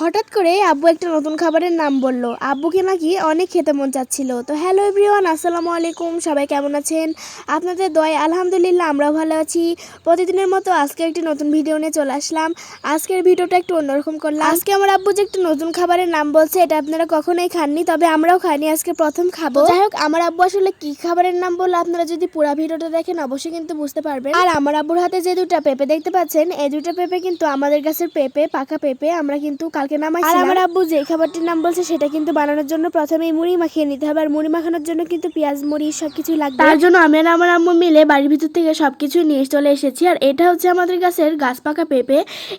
হঠাৎ করে আব্বু একটা নতুন খাবারের নাম বলল। আব্বুকে নাকি অনেক খেতে মন চাচ্ছিল। তো হ্যালো এভরিওয়ান, আসসালামু আলাইকুম। সবাই কেমন আছেন? আপনাদের দয়ায় আলহামদুলিল্লাহ আমরাও ভালো আছি। প্রতিদিনের মতো আজকে একটি নতুন ভিডিও নিয়ে চলে আসলাম। আজকের ভিডিওটা একটু অন্যরকম করলাম। আজকে আমার আব্বু যে একটু নতুন খাবারের নাম বলছে, এটা আপনারা কখনোই খাননি, তবে আমরাও খাইনি, আজকে প্রথম খাবো। যাই হোক, আমার আব্বু আসলে কি খাবারের নাম বললো আপনারা যদি পুরো ভিডিওটা দেখেন অবশ্যই কিন্তু বুঝতে পারবেন। আর আমার আব্বুর হাতে যে দুটা পেঁপে দেখতে পাচ্ছেন, এই দুটা পেঁপে কিন্তু আমাদের গাছের পেঁপে, পাকা পেঁপে। আমরা কিন্তু কালকে নামাইছিলাম। আর আমার আব্বু যে খাবারটির নাম বলছে সেটা কিন্তু বানানোর জন্য প্রথমেই মুড়ি মাখিয়ে নিতে হবে। আর মুড়ি মাখানোর জন্য কিন্তু পেঁয়াজ, মুড়ি সবকিছুই লাগবে। তার জন্য আমি আর আমার আম্মু মিলে বাড়ির ভিতর থেকে সবকিছু নিয়ে চলে এসেছি। আর এটা হচ্ছে আমাদের গাছের গাছ পাকা পেঁপে।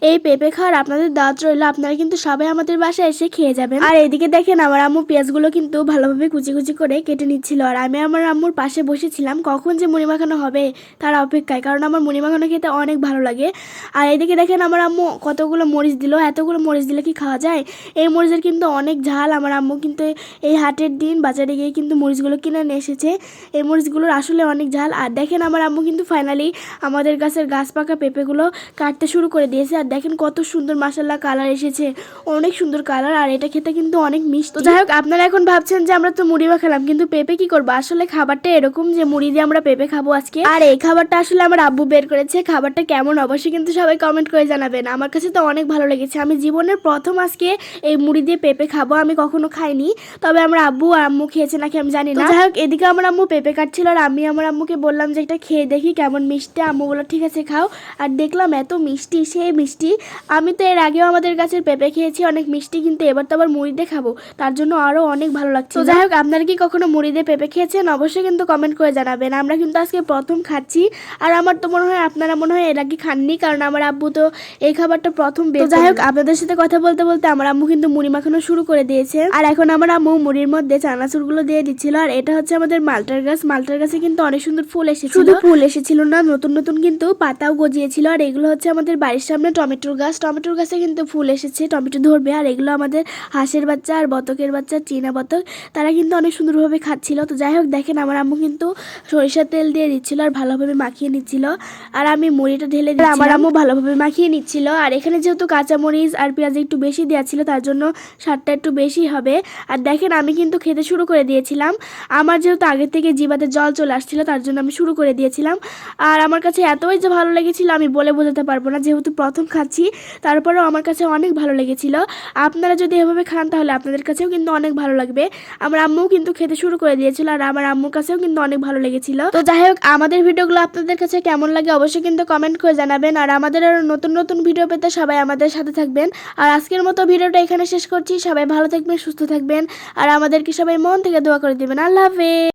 এই পেঁপে খাওয়ার আপনাদের দাওয়াত রইল, আপনারা কিন্তু সবাই আমাদের বাসায় এসে খেয়ে যাবেন। আর এদিকে দেখেন আমার আম্মু পেঁয়াজগুলো কিন্তু ভালোভাবে কুচি কুচি করে কেটে নিচ্ছিল। আর আমি আমার আম্মুর পাশে বসেছিলাম কখন যে মুড়ি মাখানো হবে তার অপেক্ষায়, কারণ আমার মুড়ি মাখানো খেতে অনেক ভালো লাগে। আর এদিকে দেখেন আমার আম্মু কতগুলো মরিচ দিল। এতগুলো মরিচ দিলে কি খাওয়া যায়? এই মরিচের কিন্তু অনেক ঝাল। আমার আম্মু কিন্তু এই হাটের দিন বাজারে গিয়ে কিন্তু মরিচগুলো কিনে নিয়ে এসেছে। এই মরিচগুলোর আসলে অনেক ঝাল। আর দেখেন আমার আম্মু কিন্তু ফাইনালি আমাদের গাছের গাছ পাকা পেঁপেগুলো কাটতে শুরু করে দিয়েছে। আর দেখেন কত সুন্দর মাশাআল্লাহ কালার এসেছে, অনেক সুন্দর কালার। আর এটা খেতে কিন্তু অনেক মিষ্টি। যাই হোক, আপনারা এখন ভাবছেন যে আমরা তো মুড়ি মাখালাম, কিন্তু পেঁপে কি করবো? আসলে খাবারটা এরকম যে মুড়ি দিয়ে আমরা পেঁপে খাবো আজকে। আর এই খাবারটা আসলে আমার আব্বু বের করেছে। খাবারটা কেমন অবশ্যই কিন্তু সবাই কমেন্ট করে জানাবেন। আমার কাছে তো অনেক ভালো লেগেছে। আমি জীবনের প্রথম আজকে এই মুড়ি দিয়ে পেঁপে খাবো, আমি কখনো খাইনি, তবে আমার আব্বু আর আম্মু খেয়েছে নাকি আমি জানি না। যাই হোক, এদিকে আমার আম্মু পেঁপে কাটছিল আর আমি আমার আম্মুকে বললাম যে এটা খেয়ে দেখি কেমন মিষ্টি। আম্মু বললো ঠিক আছে খাও। আর দেখলাম এত মিষ্টি, সেই মিষ্টি। আমি তো এর আগেও আমাদের গাছের পেঁপে খেয়েছি অনেক মিষ্টি, কিন্তু এবার তো আবার মুড়ি দিয়ে খাবো, তার জন্য আরো অনেক ভালো লাগছে। তো যাই হোক, আপনারা কি কখনো মুড়ি দিয়ে পেঁপে খেয়েছেন? অবশ্যই কিন্তু কমেন্ট করে জানাবেন। আমরা কিন্তু আজকে প্রথম খাচ্ছি। আর আমার তো মনে হয় আপনারা মনে হয় এর আগে খাননি, কারণ আমার আব্বু তো এই খাবারটা প্রথম বের। যাই হোক, আপনাদের সাথে কথা বলতে বলতে আমার আম্মু কিন্তু মুড়ি মাখানো শুরু করে দিয়েছে। আর এখন আমার আম্মু মুড়ির মধ্যে চানাচুরগুলো দিয়ে দিচ্ছিল। আর এটা হচ্ছে আমাদের মালটার গাছ। মালটার গাছে কিন্তু অনেক সুন্দর ফুল এসেছিল। শুধু ফুল এসেছিল না, নতুন নতুন কিন্তু পাতাও গজিয়েছিল। আর এগুলো হচ্ছে আমাদের বাড়ির সামনে টমেটোর গাছ। টমেটোর গাছে কিন্তু ফুল এসেছে, টমেটো ধরবে। আর এগুলো আমাদের হাঁসের বাচ্চা আর বতকের বাচ্চা, চীনা বতক, তারা কিন্তু অনেক সুন্দরভাবে খাচ্ছিল। তো যাই হোক, দেখেন আমার আম্মু কিন্তু সরিষার তেল দিয়ে দিচ্ছিল আর ভালোভাবে মাখিয়ে নিচ্ছিল। আর আমি মুড়িটা ঢেলে দিচ্ছিলাম, আমার আম্মু ভালোভাবে মাখিয়ে নিচ্ছিল। আর এখানে যেহেতু কাঁচামরিচ আর পেঁয়াজ একটু বেশি দেওয়া ছিল, তার জন্য স্বাদটা একটু বেশি হবে। আর দেখেন আমি কিন্তু খেতে শুরু করে দিয়েছিলাম। আমার যেহেতু আগে থেকে জিভাতে জল চলে আসছিল, তার জন্য আমি শুরু করে দিয়েছিলাম। আর আমার কাছে এতই যে ভালো লেগেছিল আমি বলে বোঝাতে পারবো না, যেহেতু প্রথম খাচ্ছি, তারপরেও আমার কাছে অনেক ভালো লেগেছিল। আপনারা যদি এভাবে খান তাহলে আপনাদের কাছেও কিন্তু অনেক ভালো লাগবে। আমার আম্মুও কিন্তু খেতে শুরু করে দিয়েছিল আর আমার আম্মুর কাছেও কিন্তু অনেক ভালো লেগেছিল। তো যাই হোক, আমাদের ভিডিওগুলো আপনাদের কাছে কেমন লাগে অবশ্যই কিন্তু কমেন্ট করে জানাবেন। আর আমাদের আরো নতুন নতুন ভিডিও পেতে সবাই আমাদের সাথে থাকবেন। আর আজকের মতো ভিডিওটা এখানে শেষ করছি। সবাই ভালো থাকবেন, সুস্থ থাকবেন, আর আমাদেরকে সবাই মন থেকে দোয়া করে দিবেন। আল্লাহ হাফেজ।